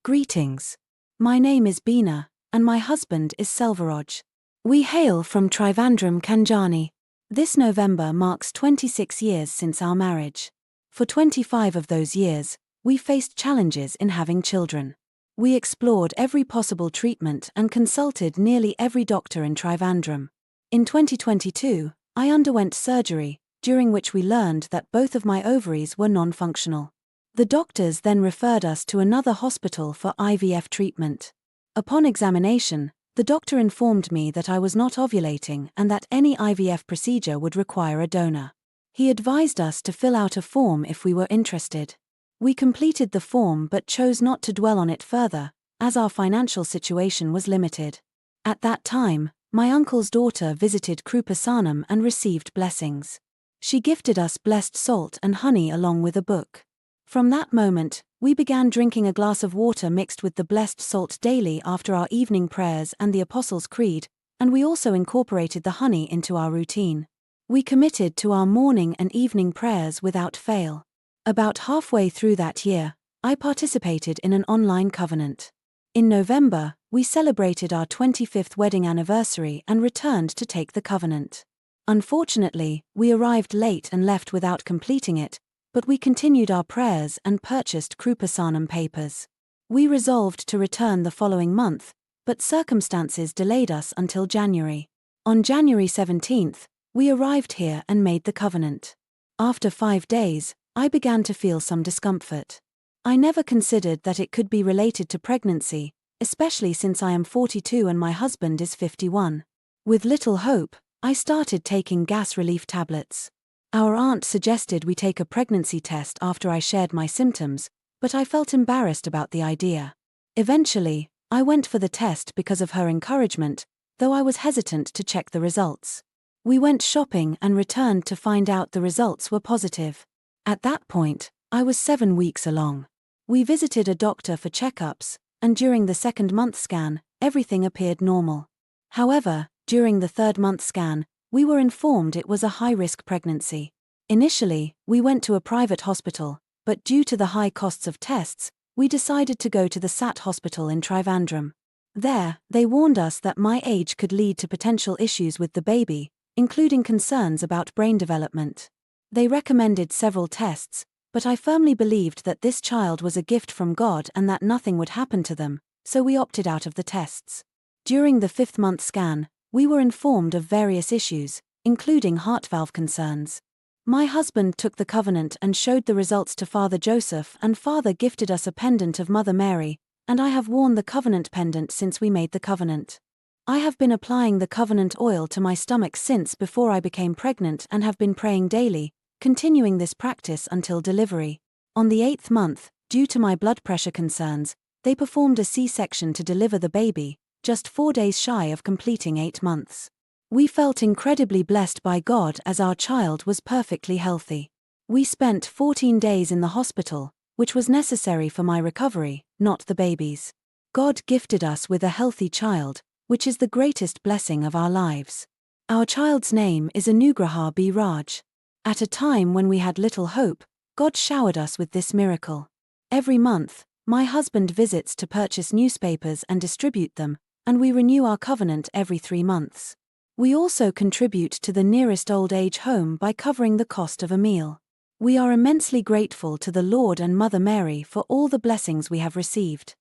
Greetings. My name is Beena, and my husband is Selvaraj. We hail from Trivandrum, Kanjani. This November marks 26 years since our marriage. For 25 of those years, we faced challenges in having children. We explored every possible treatment and consulted nearly every doctor in Trivandrum. In 2022, I underwent surgery, during which we learned that both of my ovaries were non-functional. The doctors then referred us to another hospital for IVF treatment. Upon examination, the doctor informed me that I was not ovulating and that any IVF procedure would require a donor. He advised us to fill out a form if we were interested. We completed the form but chose not to dwell on it further, as our financial situation was limited. At that time, my uncle's daughter visited Krupasanam and received blessings. She gifted us blessed salt and honey along with a book. From that moment, we began drinking a glass of water mixed with the blessed salt daily after our evening prayers and the Apostles' Creed, and we also incorporated the honey into our routine. We committed to our morning and evening prayers without fail. About halfway through that year, I participated in an online covenant. In November, we celebrated our 25th wedding anniversary and returned to take the covenant. Unfortunately, we arrived late and left without completing it, but we continued our prayers and purchased Krupasanam papers. We resolved to return the following month, but circumstances delayed us until January. On January 17th, we arrived here and made the covenant. After 5 days, I began to feel some discomfort. I never considered that it could be related to pregnancy, especially since I am 42 and my husband is 51. With little hope, I started taking gas relief tablets. Our aunt suggested we take a pregnancy test after I shared my symptoms, but I felt embarrassed about the idea. Eventually, I went for the test because of her encouragement, though I was hesitant to check the results. We went shopping and returned to find out the results were positive. At that point, I was 7 weeks along. We visited a doctor for checkups, and during the 2nd month scan, everything appeared normal. However, during the 3rd month scan, we were informed it was a high-risk pregnancy. Initially, we went to a private hospital, but due to the high costs of tests, we decided to go to the SAT hospital in Trivandrum. There, they warned us that my age could lead to potential issues with the baby, including concerns about brain development. They recommended several tests, but I firmly believed that this child was a gift from God and that nothing would happen to them, so we opted out of the tests. During the 5th month scan, we were informed of various issues, including heart valve concerns. My husband took the covenant and showed the results to Father Joseph, and Father gifted us a pendant of Mother Mary, and I have worn the covenant pendant since we made the covenant. I have been applying the covenant oil to my stomach since before I became pregnant and have been praying daily, continuing this practice until delivery. On the 8th month, due to my blood pressure concerns, they performed a C-section to deliver the baby, just 4 days shy of completing 8 months. We felt incredibly blessed by God as our child was perfectly healthy. We spent 14 days in the hospital, which was necessary for my recovery, not the baby's. God gifted us with a healthy child, which is the greatest blessing of our lives. Our child's name is Anugraha B. Raj. At a time when we had little hope, God showered us with this miracle. Every month, my husband visits to purchase newspapers and distribute them, and we renew our covenant every 3 months. We also contribute to the nearest old age home by covering the cost of a meal. We are immensely grateful to the Lord and Mother Mary for all the blessings we have received.